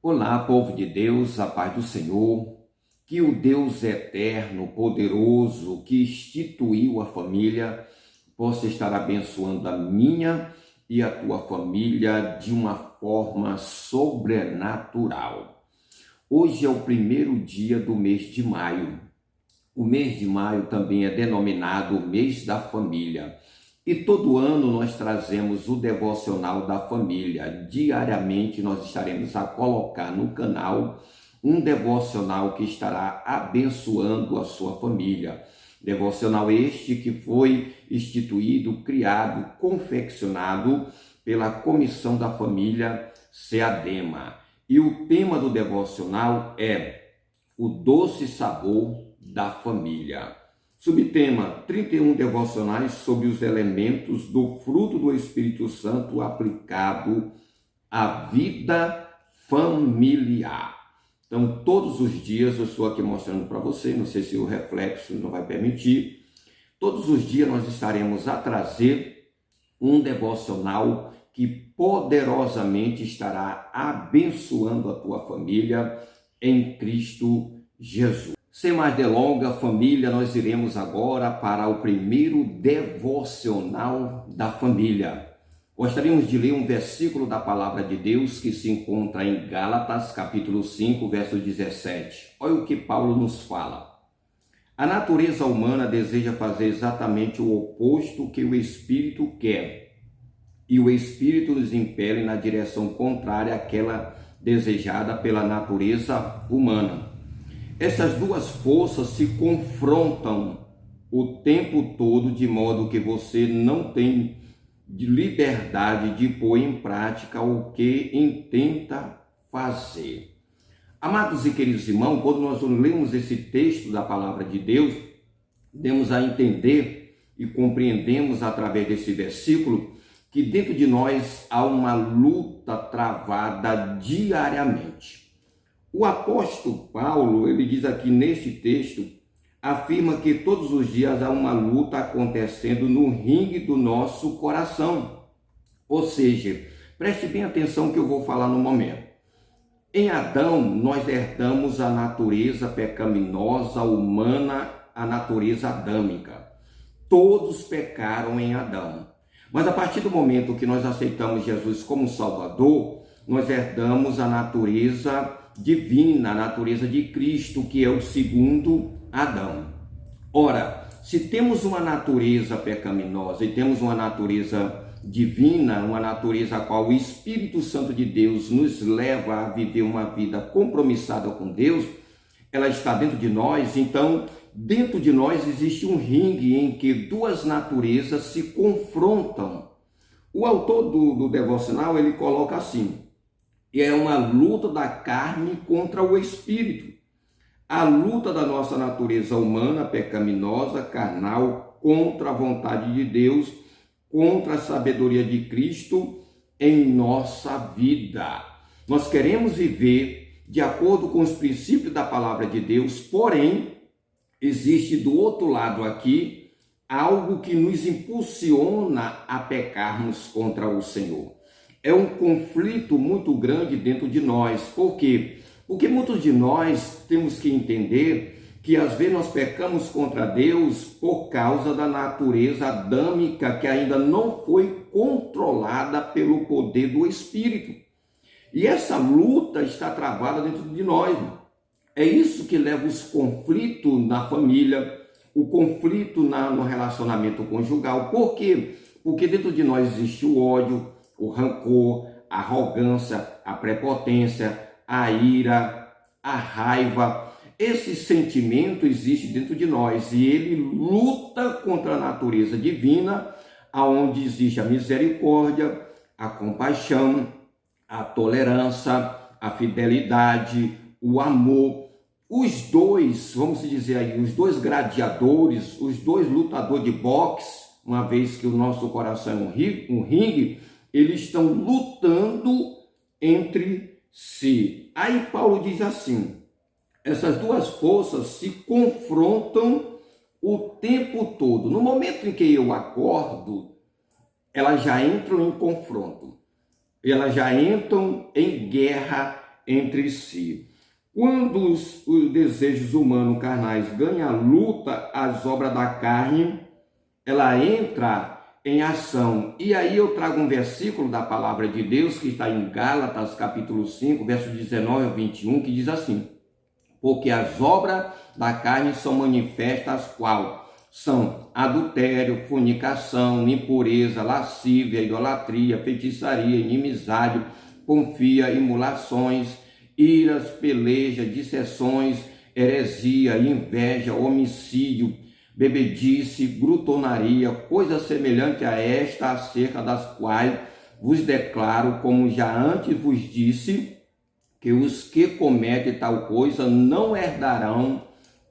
Olá, povo de Deus, a paz do Senhor, que o Deus eterno, poderoso, que instituiu a família, possa estar abençoando a minha e a tua família de uma forma sobrenatural. Hoje é o primeiro dia do mês de maio. O mês de maio também é denominado o mês da família. E todo ano nós trazemos o devocional da família. Diariamente nós estaremos a colocar no canal um devocional que estará abençoando a sua família. Devocional este que foi instituído, criado, confeccionado pela Comissão da Família SEADEMA. E o tema do devocional é o doce sabor da família. Subtema: 31 devocionais sobre os elementos do fruto do Espírito Santo aplicado à vida familiar. Então, todos os dias eu estou aqui mostrando para você, não sei se o reflexo não vai permitir, todos os dias nós estaremos a trazer um devocional que poderosamente estará abençoando a tua família em Cristo Jesus. Sem mais delongas, família, nós iremos agora para o primeiro devocional da família. Gostaríamos de ler um versículo da palavra de Deus que se encontra em Gálatas, capítulo 5, verso 17. Olha o que Paulo nos fala. A natureza humana deseja fazer exatamente o oposto que o Espírito quer, e o Espírito nos impele na direção contrária àquela desejada pela natureza humana. Essas duas forças se confrontam o tempo todo, de modo que você não tem liberdade de pôr em prática o que intenta fazer. Amados e queridos irmãos, quando nós lemos esse texto da palavra de Deus, demos a entender e compreendemos através desse versículo que dentro de nós há uma luta travada diariamente. O apóstolo Paulo, ele diz aqui neste texto, afirma que todos os dias há uma luta acontecendo no ringue do nosso coração. Ou seja, preste bem atenção que eu vou falar no momento. Em Adão, nós herdamos a natureza pecaminosa humana, a natureza adâmica. Todos pecaram em Adão. Mas a partir do momento que nós aceitamos Jesus como Salvador, nós herdamos a natureza divina, a natureza de Cristo, que é o segundo Adão. Ora, se temos uma natureza pecaminosa e temos uma natureza divina, uma natureza a qual o Espírito Santo de Deus nos leva a viver uma vida compromissada com Deus, ela está dentro de nós. Então, dentro de nós existe um ringue em que duas naturezas se confrontam. O autor do devocional, ele coloca assim: e é uma luta da carne contra o espírito. A luta da nossa natureza humana, pecaminosa, carnal, contra a vontade de Deus, contra a sabedoria de Cristo em nossa vida. Nós queremos viver de acordo com os princípios da palavra de Deus, porém, existe do outro lado aqui algo que nos impulsiona a pecarmos contra o Senhor. É um conflito muito grande dentro de nós. Por quê? Porque muitos de nós temos que entender que às vezes nós pecamos contra Deus por causa da natureza adâmica que ainda não foi controlada pelo poder do Espírito. E essa luta está travada dentro de nós. É isso que leva os conflitos na família, o conflito no relacionamento conjugal. Por quê? Porque dentro de nós existe o ódio, o rancor, a arrogância, a prepotência, a ira, a raiva. Esse sentimento existe dentro de nós e ele luta contra a natureza divina, aonde existe a misericórdia, a compaixão, a tolerância, a fidelidade, o amor. Os dois, vamos dizer aí, os dois gladiadores, os dois lutadores de boxe, uma vez que o nosso coração é um ringue, eles estão lutando entre si. Aí Paulo diz assim: essas duas forças se confrontam o tempo todo. No momento em que eu acordo, elas já entram em confronto. Elas já entram em guerra entre si. Quando os desejos humanos carnais ganham a luta, as obras da carne, ela entra em ação. E aí eu trago um versículo da palavra de Deus que está em Gálatas, capítulo 5, versos 19 a 21, que diz assim: porque as obras da carne são manifestas, qual? São adultério, fornicação, impureza, lascívia, idolatria, feitiçaria, inimizade, confia, imulações, iras, peleja, dissensões, heresia, inveja, homicídio, bebedice, glutonaria, coisa semelhante a esta, acerca das quais vos declaro, como já antes vos disse, que os que cometem tal coisa não herdarão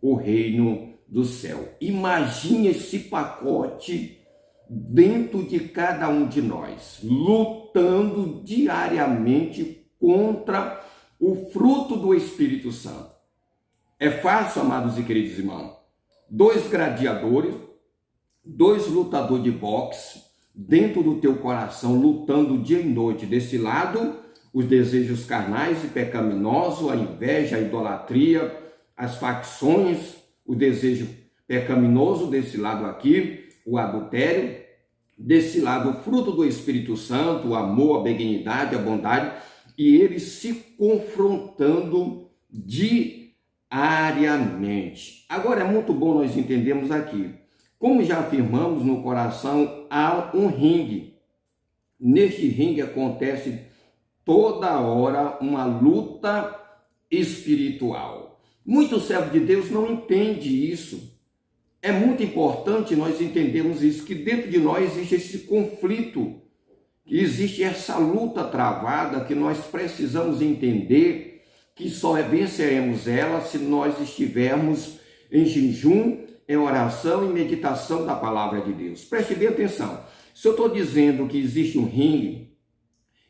o reino do céu. Imagine esse pacote dentro de cada um de nós, lutando diariamente contra o fruto do Espírito Santo. É fácil, amados e queridos irmãos. 2 gladiadores, 2 lutadores de boxe dentro do teu coração, lutando dia e noite. Desse lado, os desejos carnais e pecaminosos, a inveja, a idolatria, as facções, o desejo pecaminoso. Desse lado aqui, o adultério. Desse lado, o fruto do Espírito Santo, o amor, a benignidade, a bondade, e eles se confrontando diariamente. Agora, é muito bom nós entendermos aqui, como já afirmamos, no coração há um ringue. Neste ringue acontece toda hora uma luta espiritual. Muitos servos de Deus não entendem isso. É muito importante nós entendermos isso, que dentro de nós existe esse conflito, que existe essa luta travada, que nós precisamos entender que só venceremos ela se nós estivermos em jejum, em oração e meditação da palavra de Deus. Preste bem atenção. Se eu estou dizendo que existe um ringue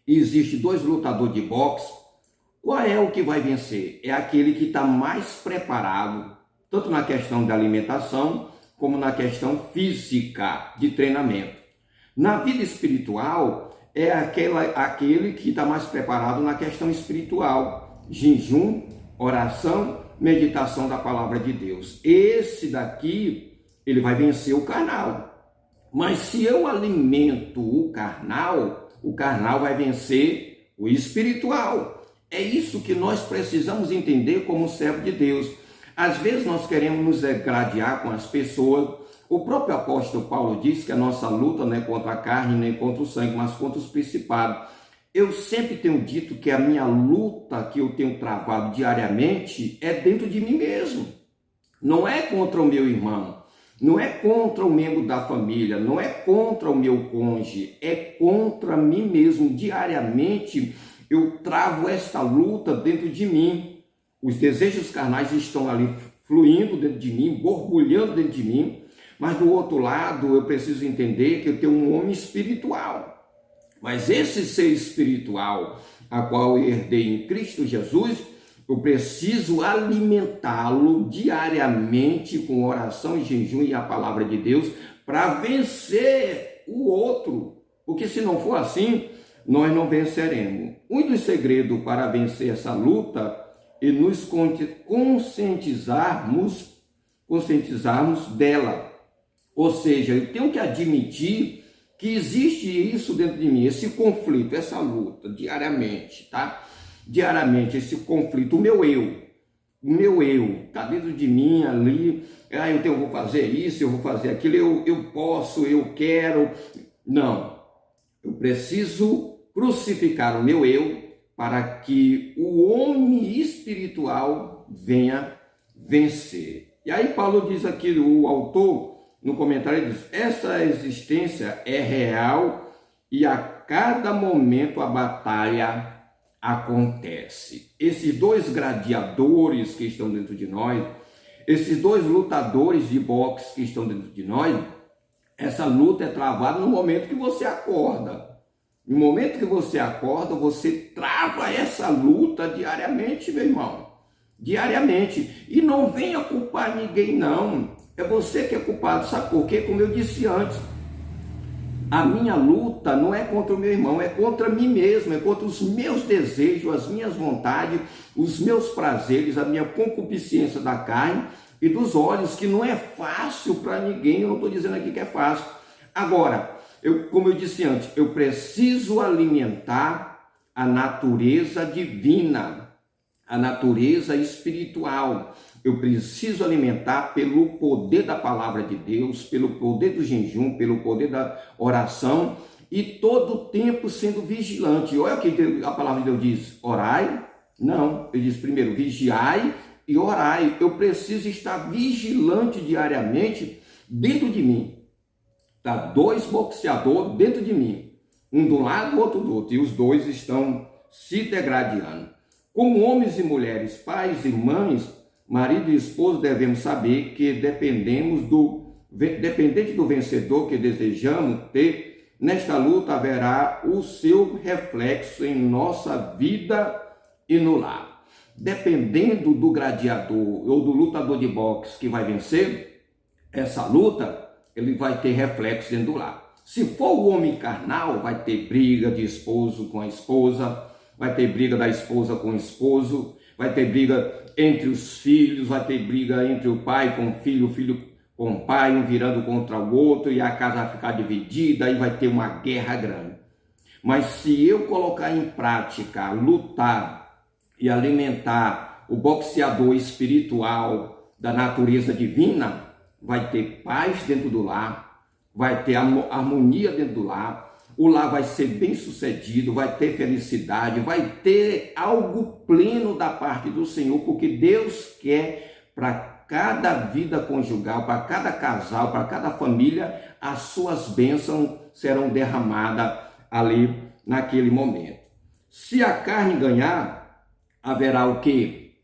e existe 2 lutadores de boxe, qual é o que vai vencer? É aquele que está mais preparado, tanto na questão da alimentação, como na questão física, de treinamento. Na vida espiritual, é aquele que está mais preparado na questão espiritual. Jejum, oração, meditação da palavra de Deus. Esse daqui, ele vai vencer o carnal. Mas se eu alimento o carnal vai vencer o espiritual. É isso que nós precisamos entender como servo de Deus. Às vezes nós queremos nos gradear com as pessoas. O próprio apóstolo Paulo diz que a nossa luta não é contra a carne, nem contra o sangue, mas contra os principados. Eu sempre tenho dito que a minha luta que eu tenho travado diariamente é dentro de mim mesmo. Não é contra o meu irmão, não é contra o membro da família, não é contra o meu cônjuge, é contra mim mesmo. Diariamente eu travo esta luta dentro de mim. Os desejos carnais estão ali fluindo dentro de mim, borbulhando dentro de mim. Mas do outro lado, eu preciso entender que eu tenho um homem espiritual. Mas esse ser espiritual, a qual eu herdei em Cristo Jesus, eu preciso alimentá-lo diariamente com oração e jejum e a palavra de Deus para vencer o outro. Porque se não for assim, nós não venceremos. Um dos segredos para vencer essa luta é nos conscientizarmos dela. Ou seja, eu tenho que admitir que existe isso dentro de mim, esse conflito, essa luta, diariamente, tá? Diariamente, esse conflito, o meu eu está dentro de mim ali, eu vou fazer isso, eu vou fazer aquilo, eu posso, eu quero. Não, eu preciso crucificar o meu eu para que o homem espiritual venha vencer. E aí Paulo diz aqui, o autor, no comentário, ele diz: essa existência é real e a cada momento a batalha acontece. Esses 2 gladiadores que estão dentro de nós, esses 2 lutadores de boxe que estão dentro de nós, essa luta é travada no momento que você acorda. No momento que você acorda, você trava essa luta diariamente, meu irmão. Diariamente. E não venha culpar ninguém, não. É você que é culpado. Sabe por quê? Como eu disse antes, A minha luta não é contra o meu irmão, é contra mim mesmo, é contra os meus desejos, as minhas vontades, os meus prazeres, a minha concupiscência da carne e dos olhos, que não é fácil para ninguém. Eu não estou dizendo aqui que é fácil. Agora, como eu disse antes, eu preciso alimentar a natureza divina, a natureza espiritual. Eu preciso alimentar pelo poder da palavra de Deus, pelo poder do jejum, pelo poder da oração, e todo o tempo sendo vigilante. Olha o que a palavra de Deus diz: orai. Não, ele diz primeiro vigiai e orai. Eu preciso estar vigilante diariamente dentro de mim. Tá 2 boxeadores dentro de mim, um do lado, outro do outro, e os dois estão se degradando. Como homens e mulheres, pais e mães, marido e esposo, devemos saber que dependente do vencedor que desejamos ter, nesta luta haverá o seu reflexo em nossa vida e no lar. Dependendo do gladiador ou do lutador de boxe que vai vencer essa luta, ele vai ter reflexo dentro do lar. Se for o homem carnal, vai ter briga de esposo com a esposa, vai ter briga da esposa com o esposo, vai ter briga entre os filhos, vai ter briga entre o pai com o filho com o pai, um virando contra o outro, e a casa vai ficar dividida, aí vai ter uma guerra grande. Mas se eu colocar em prática, lutar e alimentar o boxeador espiritual da natureza divina, vai ter paz dentro do lar, vai ter harmonia dentro do lar, o lar vai ser bem sucedido, vai ter felicidade, vai ter algo pleno da parte do Senhor, porque Deus quer para cada vida conjugal, para cada casal, para cada família, as suas bênçãos serão derramadas ali naquele momento. Se a carne ganhar, haverá o quê?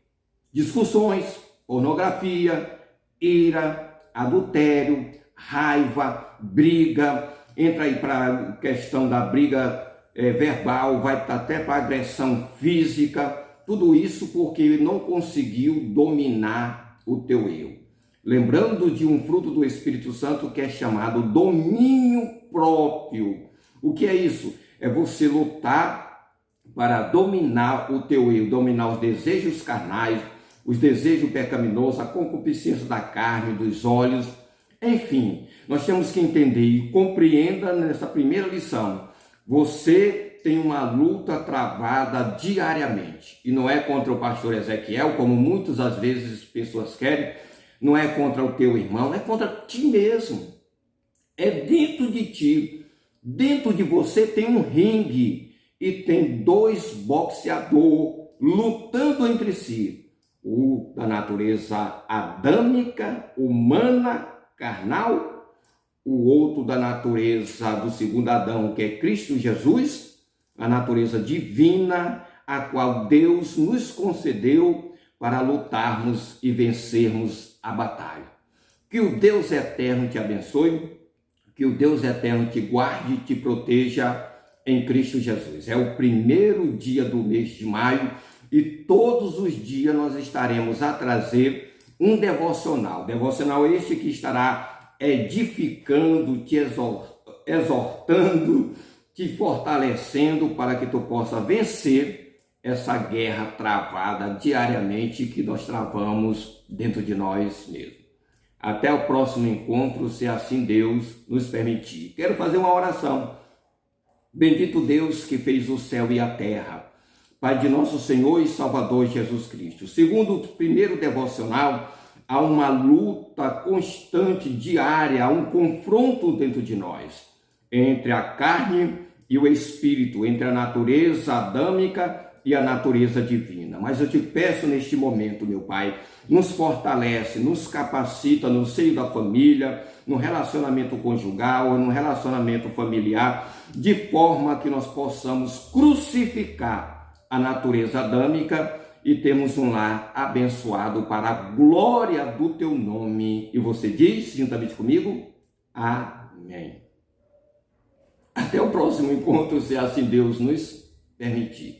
Discussões, pornografia, ira, adultério, raiva, briga. Entra aí para a questão da briga verbal, vai até para agressão física, tudo isso porque não conseguiu dominar o teu eu. Lembrando de um fruto do Espírito Santo que é chamado domínio próprio. O que é isso? É você lutar para dominar o teu eu, dominar os desejos carnais, os desejos pecaminosos, a concupiscência da carne, dos olhos. Enfim, nós temos que entender e compreenda nessa primeira lição. Você tem uma luta travada diariamente. E não é contra o pastor Ezequiel, como muitas às vezes pessoas querem. Não é contra o teu irmão, é contra ti mesmo. É dentro de ti. Dentro de você tem um ringue e tem 2 boxeadores lutando entre si. O da natureza adâmica, humana, carnal, o outro da natureza do segundo Adão, que é Cristo Jesus, a natureza divina, a qual Deus nos concedeu para lutarmos e vencermos a batalha. Que o Deus eterno te abençoe, que o Deus eterno te guarde e te proteja em Cristo Jesus. É o primeiro dia do mês de maio e todos os dias nós estaremos a trazer um devocional. Devocional este que estará edificando, te exortando, te fortalecendo para que tu possa vencer essa guerra travada diariamente que nós travamos dentro de nós mesmos. Até o próximo encontro, se assim Deus nos permitir. Quero fazer uma oração. Bendito Deus que fez o céu e a terra, Pai de nosso Senhor e Salvador Jesus Cristo. Segundo o primeiro devocional, há uma luta constante, diária, há um confronto dentro de nós, entre a carne e o espírito, entre a natureza adâmica e a natureza divina. Mas eu te peço neste momento, meu Pai, nos fortalece, nos capacita no seio da família, no relacionamento conjugal, no relacionamento familiar, de forma que nós possamos crucificar a natureza adâmica e temos um lar abençoado para a glória do teu nome. E você diz, juntamente comigo, amém. Até o próximo encontro, se assim Deus nos permitir.